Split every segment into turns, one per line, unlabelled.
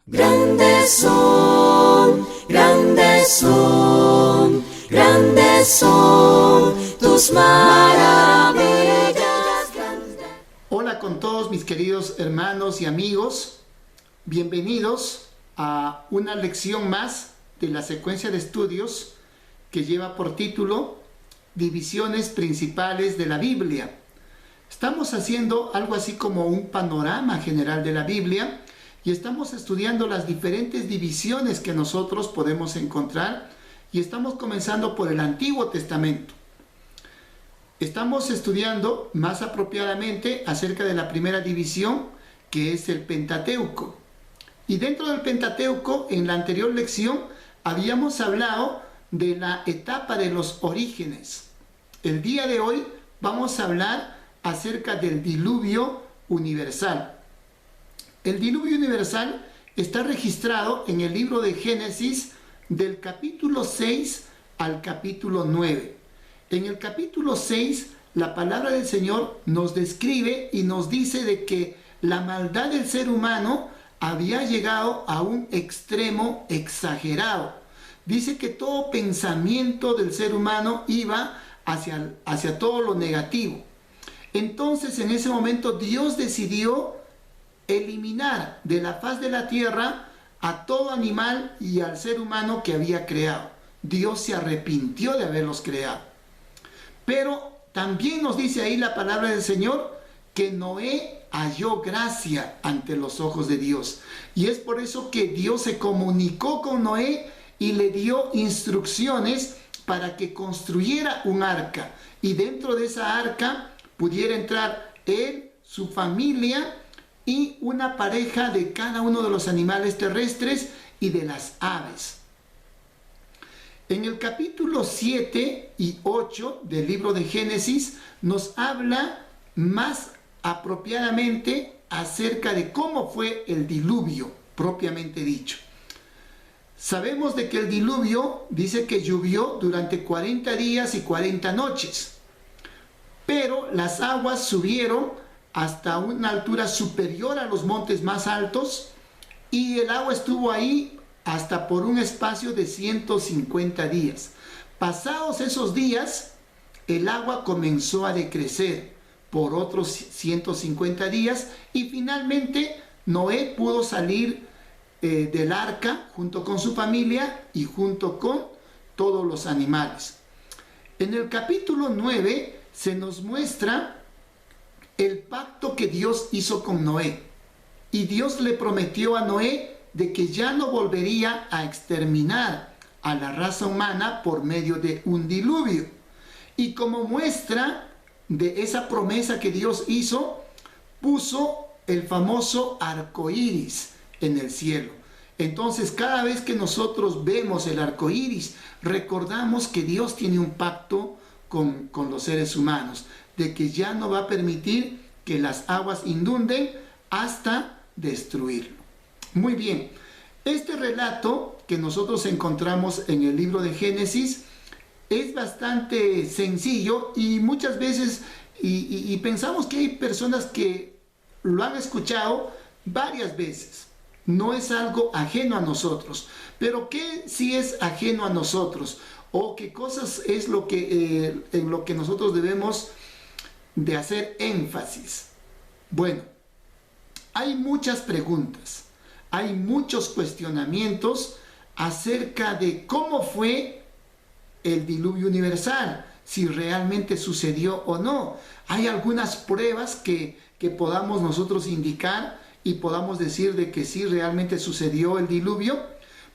Grandes son, grandes son, grandes son tus maravillas.
Hola con todos mis queridos hermanos y amigos. Bienvenidos a una lección más de la secuencia de estudios que lleva por título Divisiones principales de la Biblia. Estamos haciendo algo así como un panorama general de la Biblia y estamos estudiando las diferentes divisiones que nosotros podemos encontrar y estamos comenzando por el Antiguo Testamento. Estamos estudiando más apropiadamente acerca de la primera división, que es el Pentateuco. Y dentro del Pentateuco, en la anterior lección, habíamos hablado de la etapa de los orígenes. El día de hoy vamos a hablar acerca del diluvio universal. El diluvio universal está registrado en el libro de Génesis del capítulo 6 al capítulo 9. En el capítulo 6, la palabra del Señor nos describe y nos dice de que la maldad del ser humano había llegado a un extremo exagerado. Dice que todo pensamiento del ser humano iba hacia todo lo negativo. Entonces, en ese momento, Dios decidió eliminar de la faz de la tierra a todo animal y al ser humano que había creado. Dios se arrepintió de haberlos creado. Pero también nos dice ahí la palabra del Señor que Noé halló gracia ante los ojos de Dios. Y es por eso que Dios se comunicó con Noé y le dio instrucciones para que construyera un arca. Y dentro de esa arca pudiera entrar él, su familia y una pareja de cada uno de los animales terrestres y de las aves. En el capítulo 7 y 8 del libro de Génesis nos habla más apropiadamente acerca de cómo fue el diluvio propiamente dicho. Sabemos de que el diluvio dice que llovió durante 40 días y 40 noches, pero las aguas subieron hasta una altura superior a los montes más altos y el agua estuvo ahí hasta por un espacio de 150 días. Pasados esos días, el agua comenzó a decrecer por otros 150 días y finalmente Noé pudo salir del arca junto con su familia y junto con todos los animales. En el capítulo 9 se nos muestra el pacto que Dios hizo con Noé. Y Dios le prometió a Noé de que ya no volvería a exterminar a la raza humana por medio de un diluvio. Y como muestra de esa promesa que Dios hizo, puso el famoso arco iris en el cielo. Entonces, cada vez que nosotros vemos el arco iris, recordamos que Dios tiene un pacto con los seres humanos, de que ya no va a permitir que las aguas inunden hasta destruirlo. Muy bien, este relato que nosotros encontramos en el libro de Génesis es bastante sencillo y muchas veces y pensamos que hay personas que lo han escuchado varias veces. No es algo ajeno a nosotros, pero ¿qué sí es ajeno a nosotros? ¿O qué cosas es lo que, en lo que nosotros debemos de hacer énfasis? Bueno, hay muchas preguntas, hay muchos cuestionamientos acerca de cómo fue el diluvio universal, si realmente sucedió o no. Hay algunas pruebas que podamos nosotros indicar y podamos decir de que sí realmente sucedió el diluvio.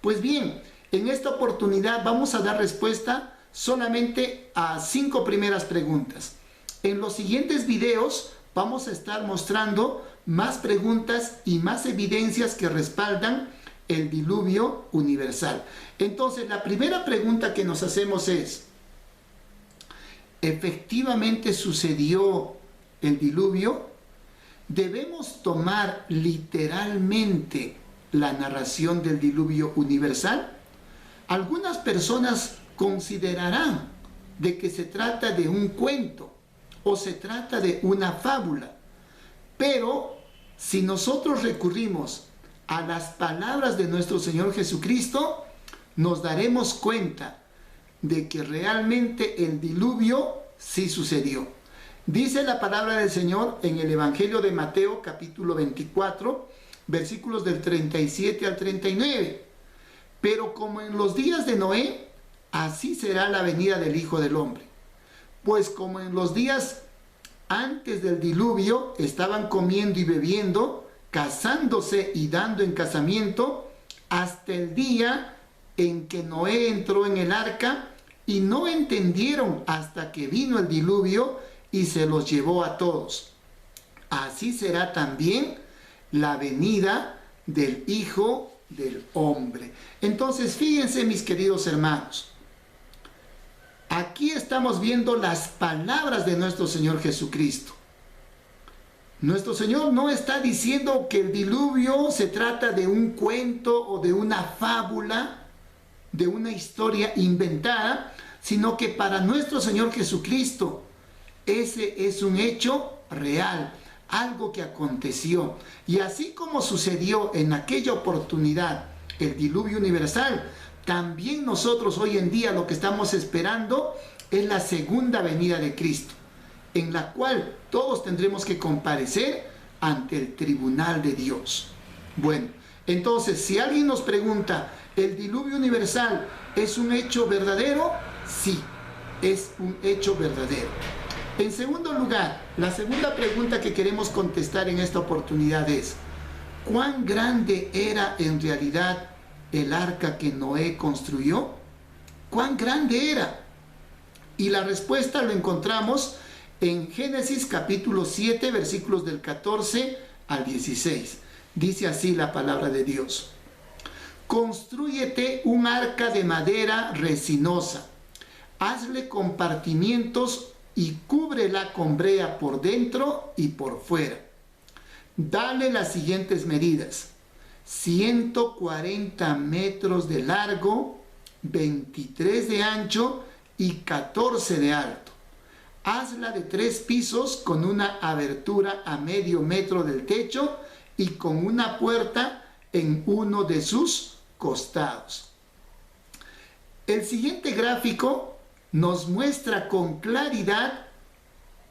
Pues bien, en esta oportunidad vamos a dar respuesta solamente a 5 primeras preguntas. En los siguientes videos vamos a estar mostrando más preguntas y más evidencias que respaldan el diluvio universal. Entonces, la primera pregunta que nos hacemos es: ¿efectivamente sucedió el diluvio? ¿Debemos tomar literalmente la narración del diluvio universal? Algunas personas considerarán de que se trata de un cuento o se trata de una fábula, pero si nosotros recurrimos a las palabras de nuestro Señor Jesucristo, nos daremos cuenta de que realmente el diluvio sí sucedió. Dice la palabra del Señor en el Evangelio de Mateo, capítulo 24, versículos del 37 al 39. Pero como en los días de Noé, así será la venida del Hijo del Hombre. Pues como en los días antes del diluvio estaban comiendo y bebiendo, casándose y dando en casamiento, hasta el día en que Noé entró en el arca, y no entendieron hasta que vino el diluvio y se los llevó a todos. Así será también la venida del Hijo del Hombre. Entonces, fíjense, mis queridos hermanos, aquí estamos viendo las palabras de nuestro Señor Jesucristo. Nuestro Señor no está diciendo que el diluvio se trata de un cuento o de una fábula, de una historia inventada, sino que para nuestro Señor Jesucristo ese es un hecho real, algo que aconteció. Y así como sucedió en aquella oportunidad el diluvio universal, también nosotros hoy en día lo que estamos esperando es la segunda venida de Cristo, en la cual todos tendremos que comparecer ante el tribunal de Dios. Bueno, entonces, si alguien nos pregunta, ¿el diluvio universal es un hecho verdadero? Sí, es un hecho verdadero. En segundo lugar, la segunda pregunta que queremos contestar en esta oportunidad es, ¿cuán grande era en realidad el arca que Noé construyó? ¿Cuán grande era? Y la respuesta lo encontramos en Génesis capítulo 7, versículos del 14 al 16. Dice así la palabra de Dios: Constrúyete un arca de madera resinosa, hazle compartimientos y cúbrela con brea por dentro y por fuera. Dale las siguientes medidas: 140 metros de largo, 23 de ancho y 14 de alto. Hazla de 3 pisos con una abertura a medio metro del techo y con una puerta en uno de sus costados. El siguiente gráfico nos muestra con claridad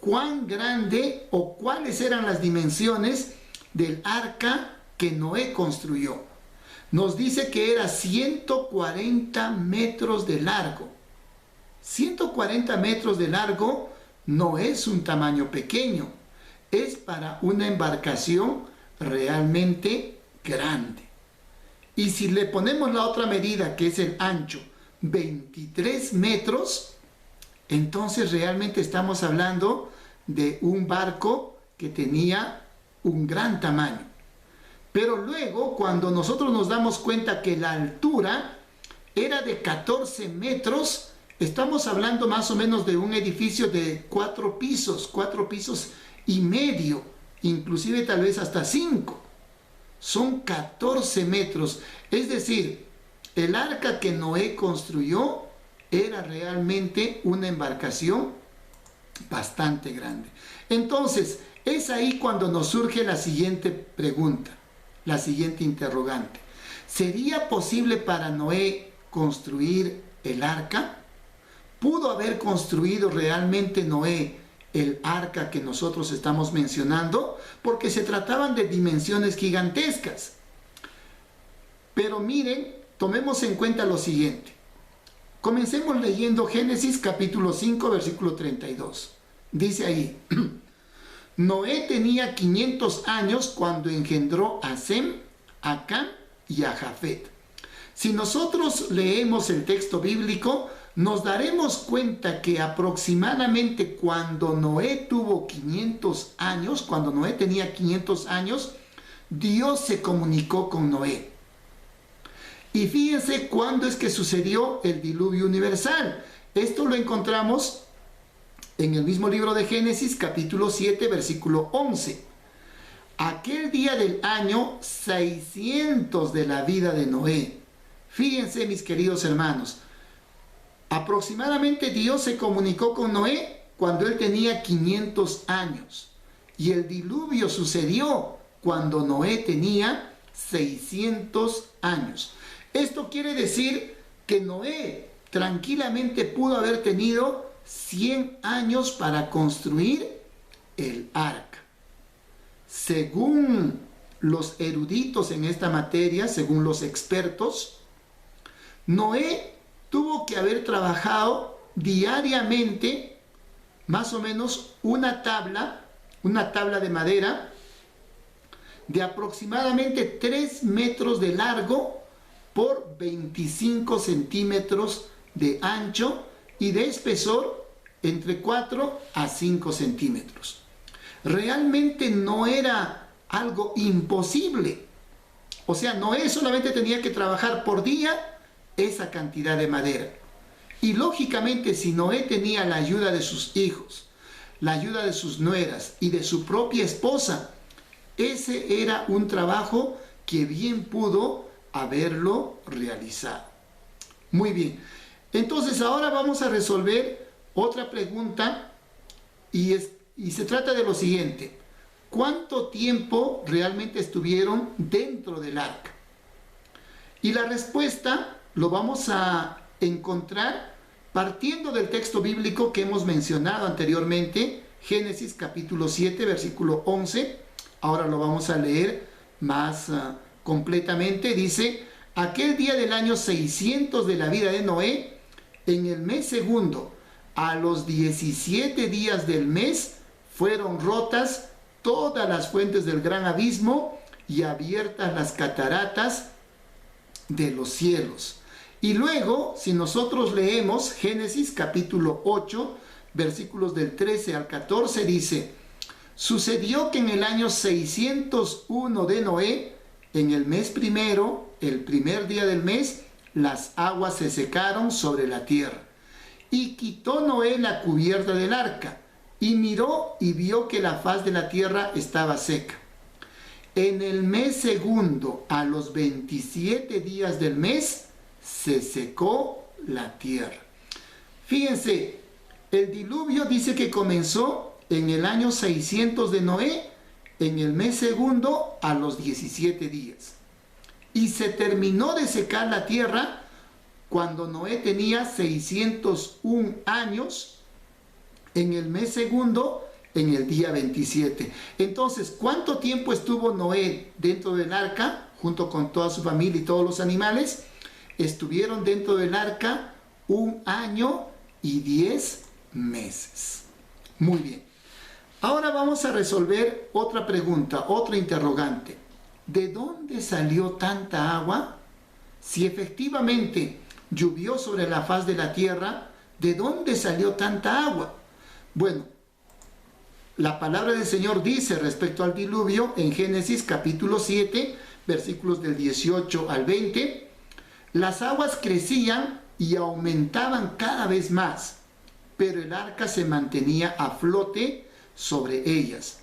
cuán grande o cuáles eran las dimensiones del arca que Noé construyó. Nos dice que era 140 metros de largo. 140 metros de largo no es un tamaño pequeño, es para una embarcación realmente grande. Y si le ponemos la otra medida, que es el ancho, 23 metros, entonces realmente estamos hablando de un barco que tenía un gran tamaño. Pero luego, cuando nosotros nos damos cuenta que la altura era de 14 metros, estamos hablando más o menos de un edificio de 4 pisos y medio, inclusive tal vez hasta 5. Son 14 metros. Es decir, el arca que Noé construyó era realmente una embarcación bastante grande. Entonces, es ahí cuando nos surge la siguiente pregunta, la siguiente interrogante. ¿Sería posible para Noé construir el arca? ¿Pudo haber construido realmente Noé el arca que nosotros estamos mencionando? Porque se trataban de dimensiones gigantescas. Pero miren, tomemos en cuenta lo siguiente. Comencemos leyendo Génesis capítulo 5, versículo 32. Dice ahí: Noé tenía 500 años cuando engendró a Sem, a Cam y a Jafet. Si nosotros leemos el texto bíblico, nos daremos cuenta que aproximadamente cuando Noé tuvo 500 años, cuando Noé tenía 500 años, Dios se comunicó con Noé. Y fíjense cuándo es que sucedió el diluvio universal. Esto lo encontramos en el mismo libro de Génesis, capítulo 7, versículo 11. Aquel día del año 600 de la vida de Noé. Fíjense, mis queridos hermanos, aproximadamente Dios se comunicó con Noé cuando él tenía 500 años. Y el diluvio sucedió cuando Noé tenía 600 años. Esto quiere decir que Noé tranquilamente pudo haber tenido 100 años para construir el arca. Según los eruditos en esta materia, según los expertos, Noé tuvo que haber trabajado diariamente más o menos una tabla de madera de aproximadamente 3 metros de largo por 25 centímetros de ancho y de espesor entre 4 a 5 centímetros. Realmente no era algo imposible. O sea, Noé solamente tenía que trabajar por día esa cantidad de madera. Y lógicamente, si Noé tenía la ayuda de sus hijos, la ayuda de sus nueras y de su propia esposa, ese era un trabajo que bien pudo haberlo realizado. Muy bien. Entonces ahora vamos a resolver otra pregunta y se trata de lo siguiente. ¿Cuánto tiempo realmente estuvieron dentro del arca? Y la respuesta lo vamos a encontrar partiendo del texto bíblico que hemos mencionado anteriormente, Génesis capítulo 7, versículo 11. Ahora lo vamos a leer más completamente. Dice: aquel día del año 600 de la vida de Noé, en el mes segundo, a los 17 días del mes, fueron rotas todas las fuentes del gran abismo y abiertas las cataratas de los cielos. Y luego, si nosotros leemos Génesis capítulo 8, versículos del 13 al 14, dice: sucedió que en el año 601 de Noé, en el mes primero, el primer día del mes, las aguas se secaron sobre la tierra. Y quitó Noé la cubierta del arca, y miró y vio que la faz de la tierra estaba seca. En el mes segundo, a los 27 días del mes, se secó la tierra. Fíjense, el diluvio dice que comenzó en el año 600 de Noé, en el mes segundo, a los 17 días. Y se terminó de secar la tierra cuando Noé tenía 601 años, en el mes segundo, en el día 27. Entonces, ¿cuánto tiempo estuvo Noé dentro del arca, junto con toda su familia y todos los animales? Estuvieron dentro del arca 1 año y 10 meses. Muy bien. Ahora vamos a resolver otra pregunta, otra interrogante. ¿De dónde salió tanta agua? Si efectivamente llovió sobre la faz de la tierra, ¿de dónde salió tanta agua? Bueno, la palabra del Señor dice respecto al diluvio en Génesis capítulo 7, versículos del 18 al 20, las aguas crecían y aumentaban cada vez más, pero el arca se mantenía a flote sobre ellas.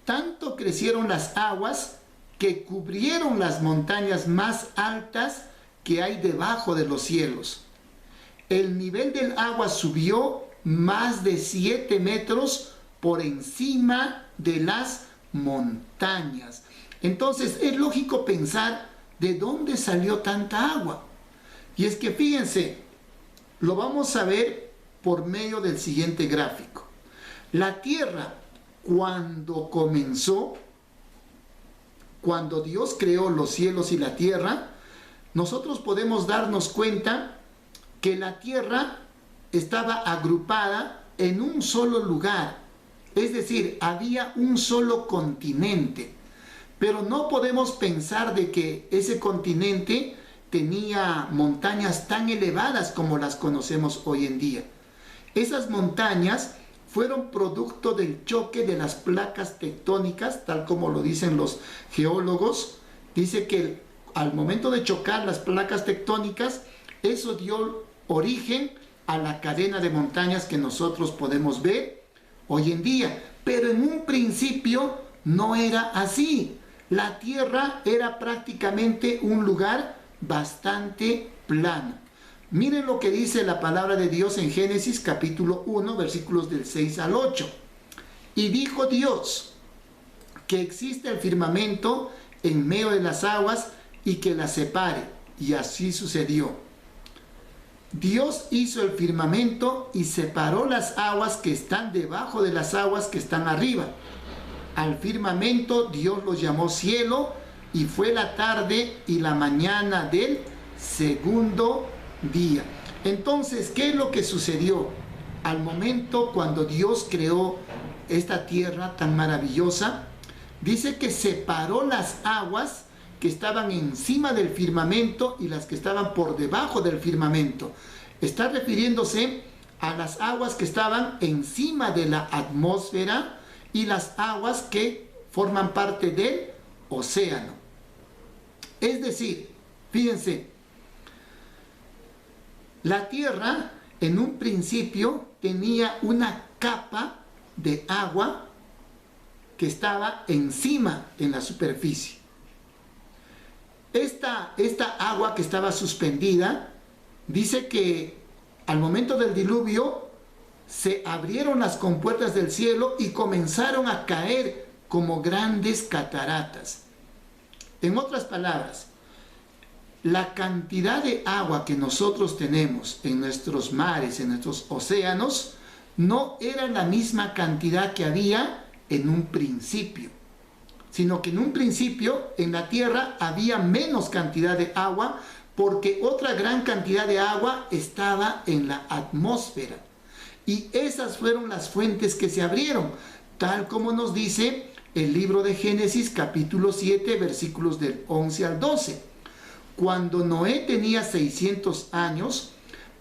Tanto crecieron las aguas que cubrieron las montañas más altas que hay debajo de los cielos. El nivel del agua subió más de 7 metros por encima de las montañas. Entonces es lógico pensar de dónde salió tanta agua. Y es que fíjense, lo vamos a ver por medio del siguiente gráfico. La tierra, cuando comenzó, cuando Dios creó los cielos y la tierra, nosotros podemos darnos cuenta que la tierra estaba agrupada en un solo lugar, es decir, había un solo continente, pero no podemos pensar de que ese continente tenía montañas tan elevadas como las conocemos hoy en día. Esas montañas fueron producto del choque de las placas tectónicas, tal como lo dicen los geólogos. Dice que al momento de chocar las placas tectónicas, eso dio origen a la cadena de montañas que nosotros podemos ver hoy en día. Pero en un principio no era así. La tierra era prácticamente un lugar bastante plano. Miren lo que dice la palabra de Dios en Génesis capítulo 1, versículos del 6 al 8. Y dijo Dios: que existe el firmamento en medio de las aguas y que las separe. Y así sucedió. Dios hizo el firmamento y separó las aguas que están debajo de las aguas que están arriba. Al firmamento Dios lo llamó cielo, y fue la tarde y la mañana del segundo día. Entonces, ¿qué es lo que sucedió? Al momento cuando Dios creó esta tierra tan maravillosa, dice que separó las aguas que estaban encima del firmamento y las que estaban por debajo del firmamento. Está refiriéndose a las aguas que estaban encima de la atmósfera y las aguas que forman parte del océano. Es decir, fíjense, la tierra en un principio tenía una capa de agua que estaba encima en la superficie. Esta agua que estaba suspendida, dice que al momento del diluvio se abrieron las compuertas del cielo y comenzaron a caer como grandes cataratas. En otras palabras, la cantidad de agua que nosotros tenemos en nuestros mares, en nuestros océanos, no era la misma cantidad que había en un principio, sino que en un principio en la tierra había menos cantidad de agua, porque otra gran cantidad de agua estaba en la atmósfera. Y esas fueron las fuentes que se abrieron, tal como nos dice el libro de Génesis capítulo 7, versículos del 11 al 12. Cuando Noé tenía 600 años,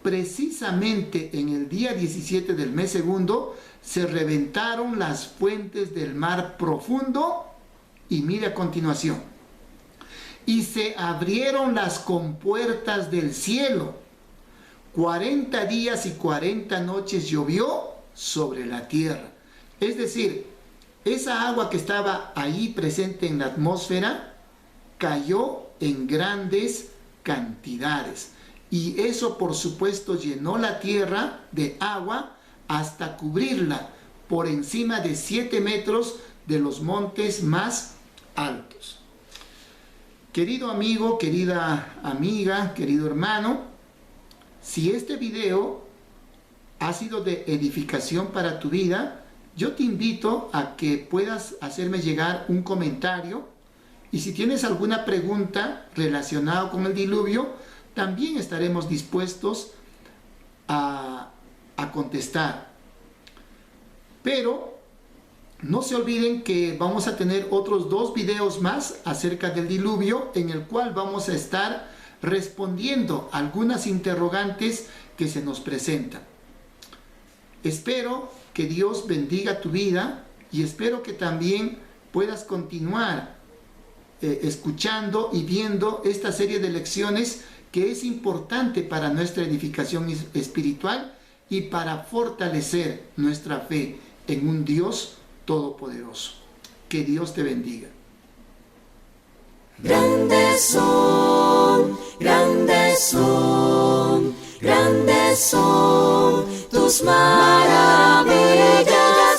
precisamente en el día 17 del mes segundo, se reventaron las fuentes del mar profundo, y mire a continuación, y se abrieron las compuertas del cielo. 40 días y 40 noches llovió sobre la tierra. Es decir, esa agua que estaba ahí presente en la atmósfera cayó en grandes cantidades. Y eso, por supuesto, llenó la tierra de agua hasta cubrirla por encima de 7 metros de los montes más altos. Querido amigo, querida amiga, querido hermano, si este video ha sido de edificación para tu vida, yo te invito a que puedas hacerme llegar un comentario, y si tienes alguna pregunta relacionada con el diluvio, también estaremos dispuestos a contestar. Pero no se olviden que vamos a tener otros 2 videos más acerca del diluvio, en el cual vamos a estar respondiendo algunas interrogantes que se nos presentan. Espero que Dios bendiga tu vida, y espero que también puedas continuar escuchando y viendo esta serie de lecciones que es importante para nuestra edificación espiritual y para fortalecer nuestra fe en un Dios todopoderoso. Que Dios te bendiga.
Grandes son, grandes son, grandes son tus maravillas.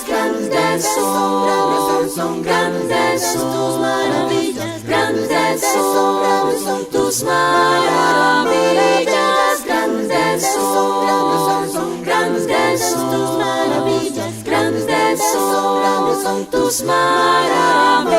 Grandes son, grandes son tus maravillas. Grandes son tus maravillas. Grandes son, grandes son tus maravillas. Grandes son tus maravillas.